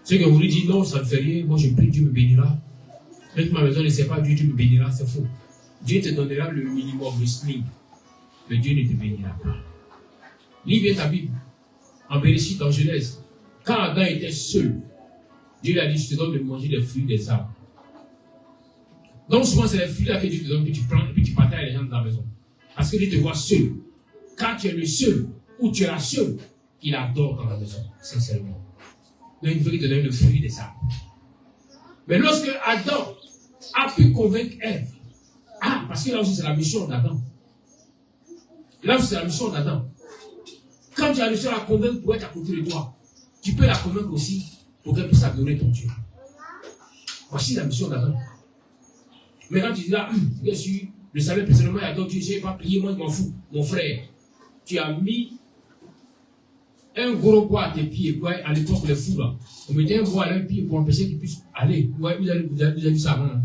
Ceux qui vous dit non, ça ne fait rien, moi je prie, Dieu me bénira. Même ma maison ne sait pas, Dieu me bénira, c'est faux. Dieu te donnera le minimum, le SMIC. Mais Dieu ne te bénira pas. Lis bien ta Bible. En Bereshit, en Genèse. Quand Adam était seul, Dieu lui a dit, je te donne de manger des fruits des arbres. Donc souvent, c'est les fruits là que Dieu te donne, que tu prends et puis tu partages les gens dans ta maison. Parce que Dieu te voit seul. Quand tu es le seul, ou tu es la seule, qu'il adore dans la maison, sincèrement. Donc il veut lui donner le fruit des arbres. Mais lorsque Adam a pu convaincre Ève, parce que là aussi c'est la mission d'Adam. Là aussi c'est la mission d'Adam. Quand tu as réussi à la convaincre pour être à côté de toi, tu peux la convaincre aussi pour qu'elle puisse adorer ton Dieu. Voici la mission d'Adam. Mais quand tu dis là, bien sûr, je savais personnellement, Adam, tu ne sais pas prier, moi je m'en fous. Mon frère, tu as mis un gros bois à tes pieds. À l'époque, les fous là, on mettait un bois à leur pied pour empêcher qu'ils puissent aller. Ouais, vous avez vu ça avant.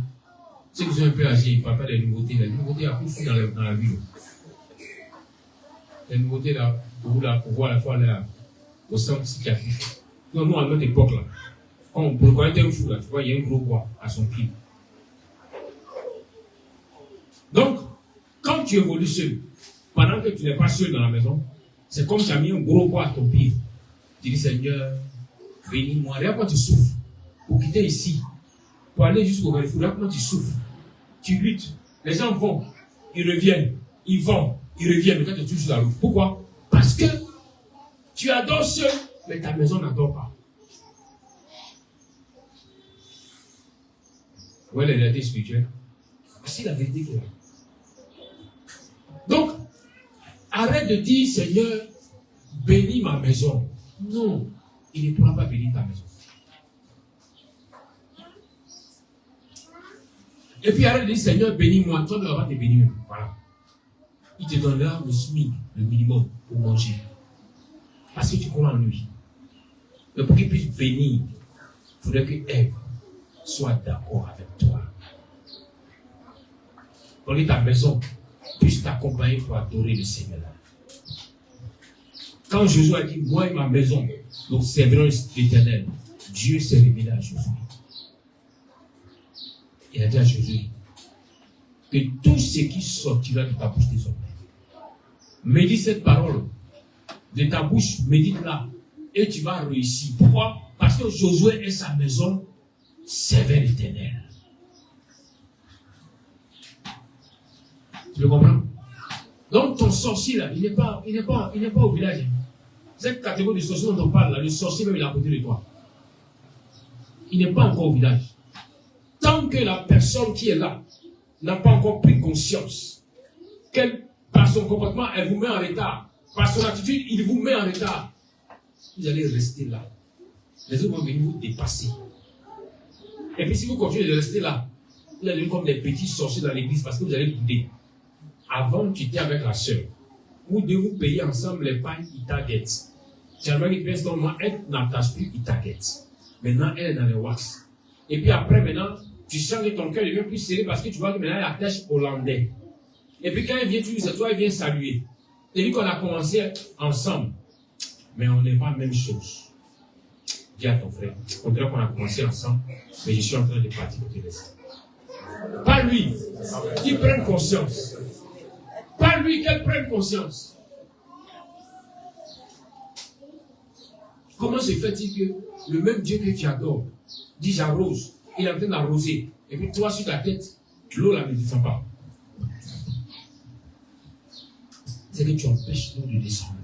C'est que vous êtes un peu âgés, ils ne parlent pas des nouveautés. Les nouveautés, il y a plus de fous dans la ville. Les nouveautés là, pour voir la fois là, au centre psychiatrique. Non, nous, à notre époque là, quand on reconnaît un fou là, tu vois, il y a un gros bois à son pied. Donc, quand tu évolues seul, pendant que tu n'es pas seul dans la maison, c'est comme si tu as mis un gros bois à ton pied. Tu dis, Seigneur, bénis-moi. Regarde quand tu souffres. Pour quitter ici, pour aller jusqu'au Carrefour, regarde comment tu souffres. Tu luttes. Les gens vont, ils reviennent. Ils vont, ils reviennent. Mais quand tu es toujours sur la route. Pourquoi? Parce que tu adores seul, mais ta maison n'adore pas. Vous voyez la réalité spirituelle? C'est la vérité qu'il y a. Donc, arrête de dire, Seigneur, bénis ma maison. Non, il ne pourra pas bénir ta maison. Et puis arrête de dire, Seigneur, bénis-moi. Toi, tu ne vas pas te bénir. Voilà. Il te donnera le SMIC, le minimum, pour manger. Parce que tu crois en lui. Mais pour qu'il puisse bénir, il faudrait que Ève soit d'accord avec toi. Pour que ta maison puisse t'accompagner pour adorer le Seigneur. Quand Jésus a dit, moi et ma maison, nous servirons l'Éternel, Dieu s'est révélé à Jésus. Il a dit à Jésus que tout ce qui sortira de ta bouche désormais, médite cette parole de ta bouche, médite-la, et tu vas réussir. Pourquoi? Parce que Josué et sa maison servaient l'Éternel. Tu le comprends? Donc ton sorcier là, il n'est pas au village. Cette catégorie de sorcier dont on parle là, le sorcier même il est à côté de toi. Il n'est pas encore au village. Tant que la personne qui est là n'a pas encore pris conscience qu'elle, par son comportement, elle vous met en retard. Par son attitude, il vous met en retard. Vous allez rester là. Les autres vont venir vous dépasser. Et puis si vous continuez de rester là, vous allez devenir comme des petits sorciers dans l'église parce que vous allez bouder. Avant, tu étais avec la sœur. Vous deux vous payez ensemble les pains, ils t'aguettent. J'aimerais que tu penses dans le moment, elle n'attache plus, il t'aguette. Maintenant, elle est dans les wax. Et puis après, maintenant, tu sens que ton cœur devient plus serré parce que tu vois que maintenant, elle attache hollandais. Et puis quand elle vient, c'est toi, elle vient saluer. Et vu qu'on a commencé ensemble, mais on n'est pas la même chose. Dis à ton frère, on dirait qu'on a commencé ensemble, mais je suis en train de partir pour te laisser. Pas lui, qui prenne conscience. Pas lui, qu'elle prenne conscience. Comment se fait-il que le même Dieu que tu adores, dit j'arrose, il est en train d'arroser, et puis toi sur ta tête, l'eau là ne descend pas. C'est que tu empêches l'eau de descendre.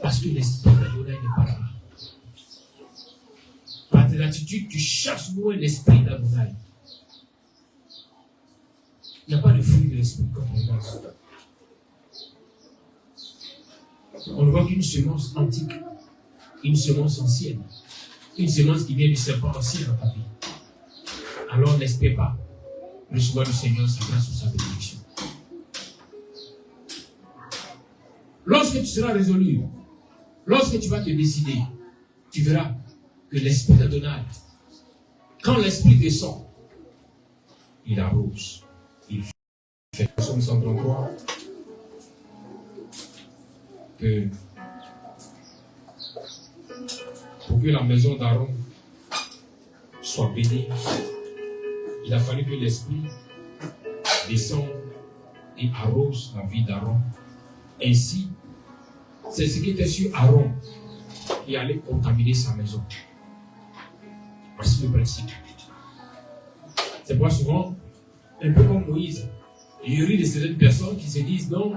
Parce que l'esprit d'Adonai n'est pas là. Par tes attitudes, tu chasses loin l'esprit d'Adonai. Il n'y a pas de fruit de l'esprit quand on regarde ça. On ne voit qu'une semence antique, une semence ancienne, une semence qui vient du serpent ancien dans ta vie. Alors n'espère pas recevoir du Seigneur sa grâce ou sa bénédiction. Lorsque tu seras résolu, lorsque tu vas te décider, tu verras que l'esprit d'Adonai, quand l'esprit descend, il arrose, il fait. Nous sommes en droit que pour que la maison d'Aaron soit bénie, il a fallu que l'esprit descende et arrose la vie d'Aaron. Ainsi, c'est ce qui était sur Aaron qui allait contaminer sa maison. Voici le principe. C'est pourquoi souvent, un peu comme Moïse, il y a de certaines personnes qui se disent non,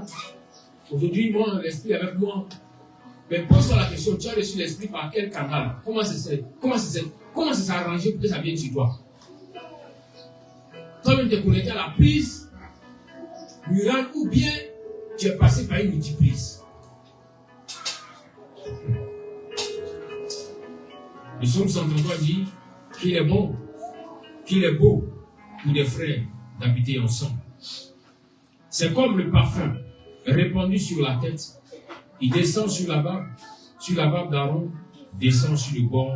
Aujourd'hui, moi, l'esprit avec moi. Mais pose-toi la question, tu as reçu l'esprit par quel canal? Comment ça s'est arrangé pour que ça vienne sur toi? Toi-même, tu es connecté à la prise murale ou bien tu es passé par une multiprise. Le psaume 133 dit qu'il est bon, qu'il est beau pour des frères d'habiter ensemble. C'est comme le parfum répandu sur la tête. Il descend sur la barbe d'Aaron, descend sur le bord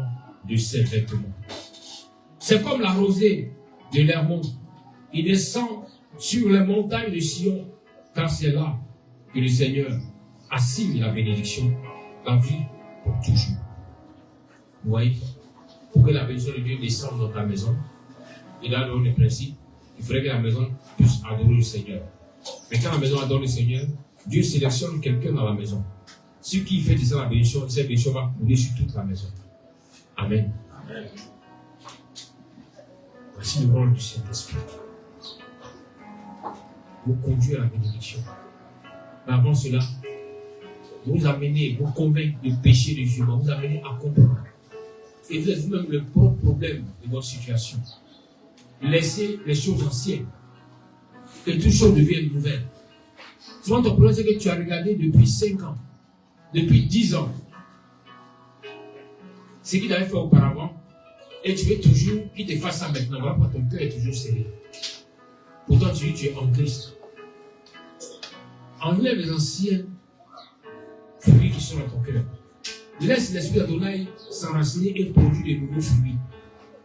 de ses vêtements. C'est comme la rosée de l'Hermon. Il descend sur les montagnes de Sion, car c'est là que le Seigneur assigne la bénédiction, la vie pour toujours. Vous voyez, pour que la bénédiction de Dieu descende dans ta maison, et là, le principe, il faudrait que la maison puisse adorer le Seigneur. Mais quand la maison adore le Seigneur, Dieu sélectionne quelqu'un dans la maison. Ce qui fait descendre la bénédiction, cette bénédiction va couler sur toute la maison. Amen. Amen. Voici le rôle du Saint-Esprit. Vous conduire à la bénédiction. Mais avant cela, vous amenez, vous convaincre de péché, de jugement, vous amenez à comprendre. Et vous êtes vous-même le propre problème de votre situation. Laissez les choses anciennes. Que toute chose devienne nouvelle. Souvent, ton problème, c'est que tu as regardé depuis 5 ans, depuis 10 ans, ce qu'il avait fait auparavant, et tu veux toujours qu'il te fasse ça maintenant. Voilà pourquoi ton cœur est toujours serré. Pourtant, tu dis tu es en Christ. Enlève les anciens fruits qui sont dans ton cœur. Laisse l'esprit d'Adonai s'enraciner et produire de nouveaux fruits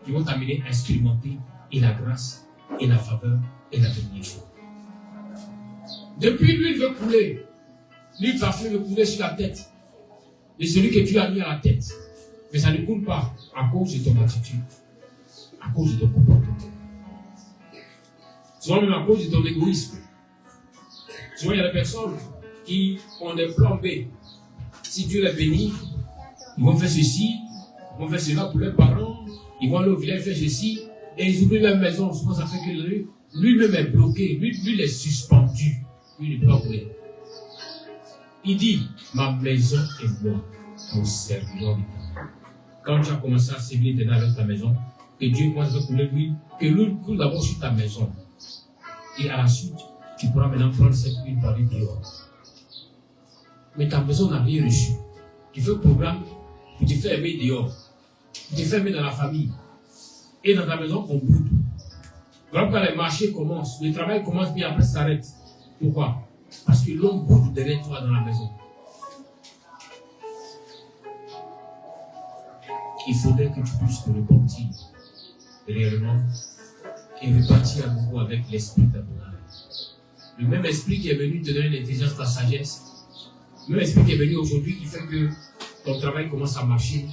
qui vont t'amener à expérimenter et la grâce, et la faveur, et la bénédiction. Depuis l'huile veut couler. L'huile parfumée veut couler sur la tête de celui que tu as mis à la tête. Mais ça ne coule pas à cause de ton attitude, à cause de ton comportement. Souvent même à cause de ton égoïsme. Souvent il y a des personnes qui ont des plans B. Si Dieu les bénit, ils vont faire ceci, ils vont faire cela pour leurs parents, ils vont aller au village faire ceci, et ils oublient leur maison. Souvent ça fait que lui-même est bloqué, lui il est suspendu. Lui ne peut pas rouler. Il dit, ma maison et moi, nous servirons l'Éternel. Quand tu as commencé à servir l'Éternel avec ta maison, que Dieu commence à couler l'huile, que l'huile coule d'abord sur ta maison. Et à la suite, tu pourras maintenant prendre cette huile par les dehors. Mais ta maison n'a rien reçu. Tu fais un programme pour te faire aimer dehors, pour te faire aimer dans la famille. Et dans ta maison, on boude. Voilà pourquoi les marchés commencent, le travail commence, puis après ça s'arrête. Pourquoi? Parce que l'homme boude derrière toi dans la maison. Il faudrait que tu puisses te repentir réellement et repartir à nouveau avec l'esprit d'Adonai. Le même esprit qui est venu te donner l'intelligence, la sagesse, le même esprit qui est venu aujourd'hui qui fait que ton travail commence à marcher,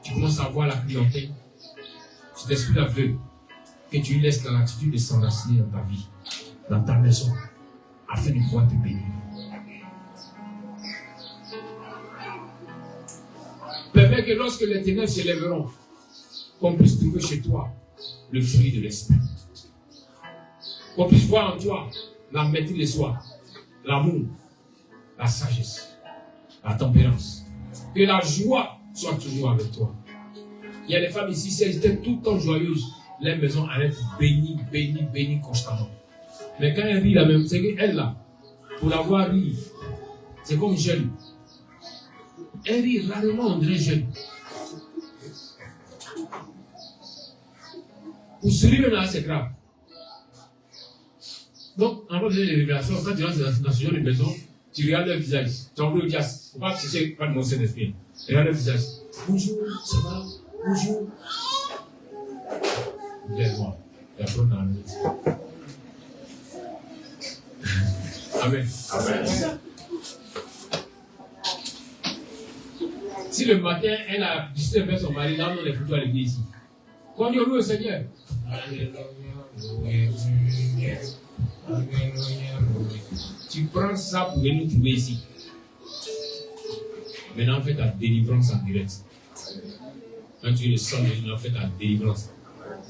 tu commences à voir la clientèle. Cet esprit-là veut que tu laisses dans l'attitude de s'enraciner dans ta vie, dans ta maison, afin de pouvoir te bénir. Permets que lorsque les ténèbres s'élèveront, qu'on puisse trouver chez toi le fruit de l'esprit. Qu'on puisse voir en toi la maîtrise de soi, l'amour, la sagesse, la tempérance. Que la joie soit toujours avec toi. Il y a des femmes ici, si elles étaient tout le temps joyeuses, les maisons allaient être bénies, bénies, bénies constamment. Mais quand elle rit la même, c'est qu'elle là, pour la voir rire, c'est comme jeune. Elle rit rarement, on dirait jeune. Pour sourire même là, c'est grave. Donc, en fait, les révélations, quand tu rentres dans ce genre de maison, tu regardes leur visage. Tu envoies le dias. Il ne faut pas chercher, pas de mon Saint-Esprit. Regarde leur visage. Bonjour, ça va? Bonjour. Viens-moi. Et après, on a un autre. Amen. Amen. Si le matin, elle a discuté avec son mari, là, on est plutôt à l'église ici. Quand on dit au loup au Seigneur. Tu prends ça pour venir nous trouver ici. Maintenant, fais ta délivrance en direct. Quand tu es le sang de Jésus, fais ta délivrance.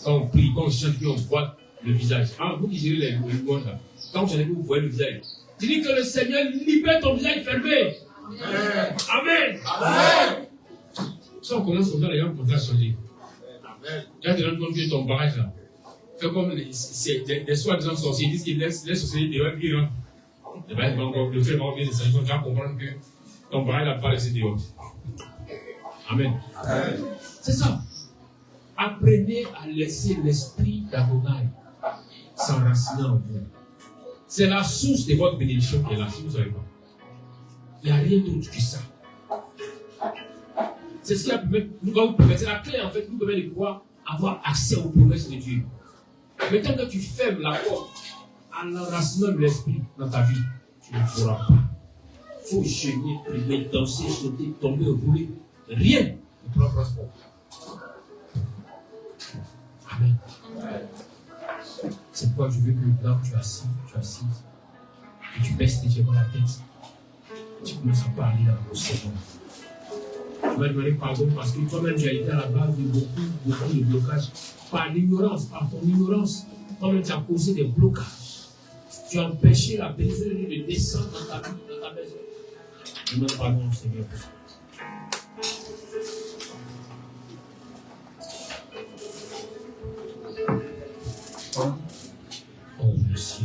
Quand on prie, quand on chante, puis on voit le visage. Ah, vous qui gérez les louanges là. Quand vous chantez, vous voyez le visage. Tu dis que le Seigneur libère ton visage fermé. Amen. Amen. Amen. Si on commence comme ça, les gens vont changer. Tu vas te rendre compte que ton barrage là, c'est comme des soi-disant sorciers, ils disent qu'ils laissent les sorciers dehors, puis ils rentrent. Le frère va bien descendre, tu vas comprendre que ton barrage n'a pas laissé dehors. Amen. Amen. C'est ça. Apprenez à laisser l'esprit d'Adonai s'enraciner en vous. C'est la source de votre bénédiction qui est là, si vous ne savez pas. Il n'y a rien d'autre que ça. C'est ce qui nous va vous permettre, c'est la clé en fait, nous permet de pouvoir avoir accès aux promesses de Dieu. Mais tant que tu fermes la porte à l'enracinement de l'esprit dans ta vie, tu ne pourras pas. Il faut jeûner, prier, danser, sauter, tomber, rouler. Rien ne pourra transformer. Amen. C'est pourquoi je veux que là où tu es assis, que tu baisses légèrement la tête. Tu commences à parler dans le Seigneur. Tu vas demander pardon parce que toi-même tu as été à la base de beaucoup de blocages. Par l'ignorance, par ton ignorance, toi-même tu as causé des blocages. Tu as empêché la bénédiction de descendre dans ta vie, dans ta maison. Demande pardon au Seigneur. Oh, merci.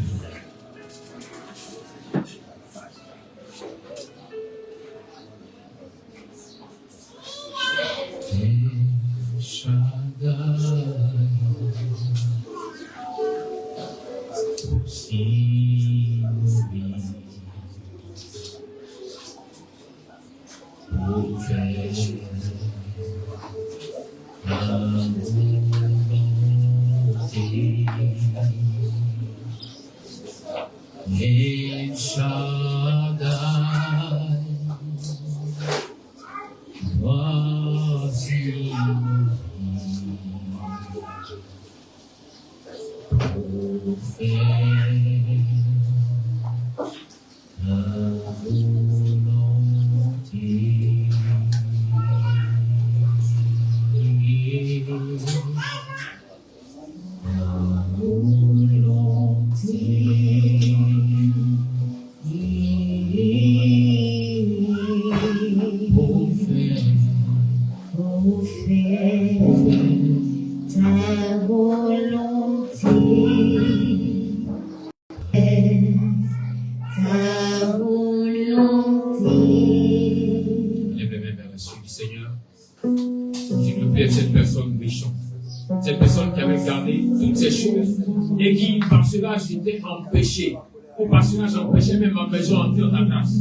Et qui, par cela, j'étais empêché. Ou par cela, j'empêchais même ma maison à entrer dans ta grâce.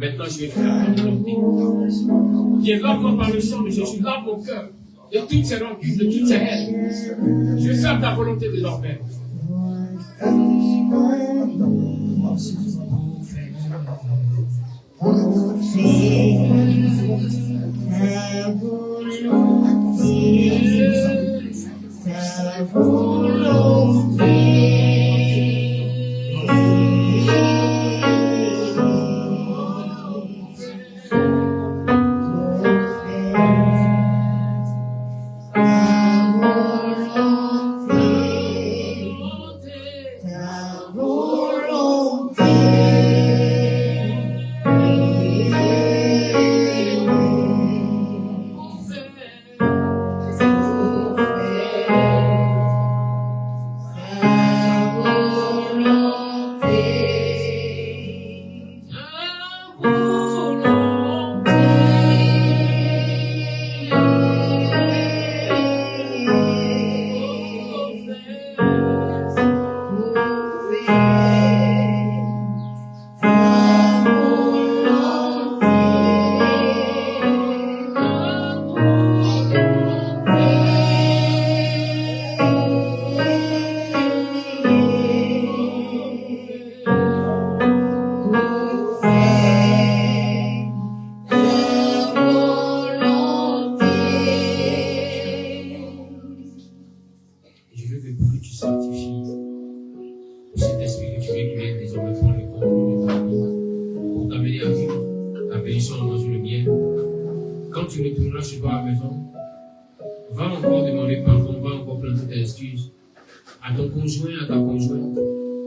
Maintenant, je vais faire ta volonté. Viens, lave-moi par le sang de Jésus, lave mon cœur de toutes ces rancunes, de toutes ces haines. Je vais faire ta volonté désormais.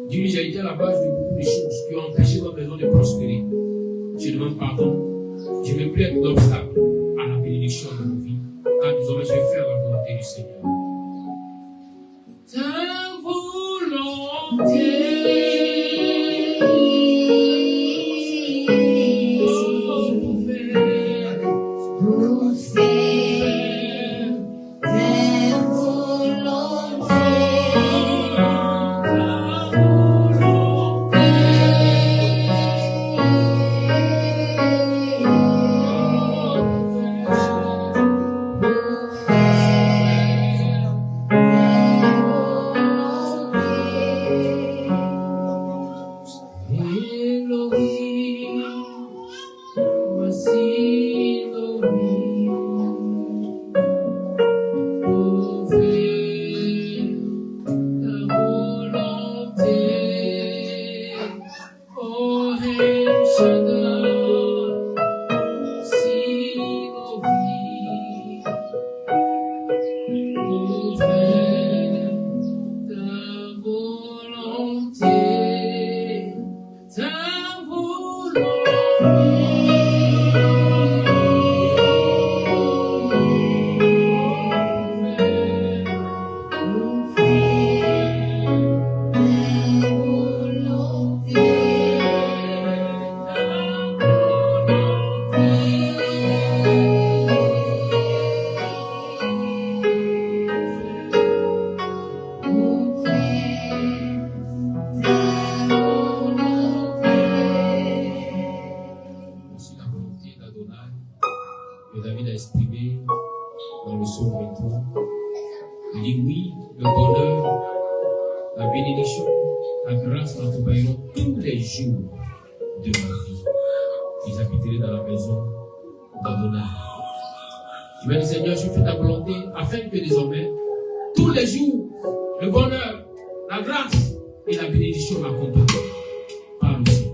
Dieu, j'ai été à la base de beaucoup de choses qui ont empêché ma maison de prospérer. Je demande pardon. Je ne veux plus être d'obstacle à la bénédiction de nos vies. Car désormais, je vais faire la volonté du Seigneur. Ta que David a exprimé dans le psaume 23. Il dit oui, le bonheur, la bénédiction, la grâce m'accompagneront tous les jours de ma vie. Et j'habiterai dans la maison d'Adonai. Tu vas dire, Seigneur, je fais ta volonté afin que désormais, tous les jours, le bonheur, la grâce et la bénédiction m'accompagnent. Par le Seigneur.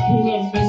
Pour leur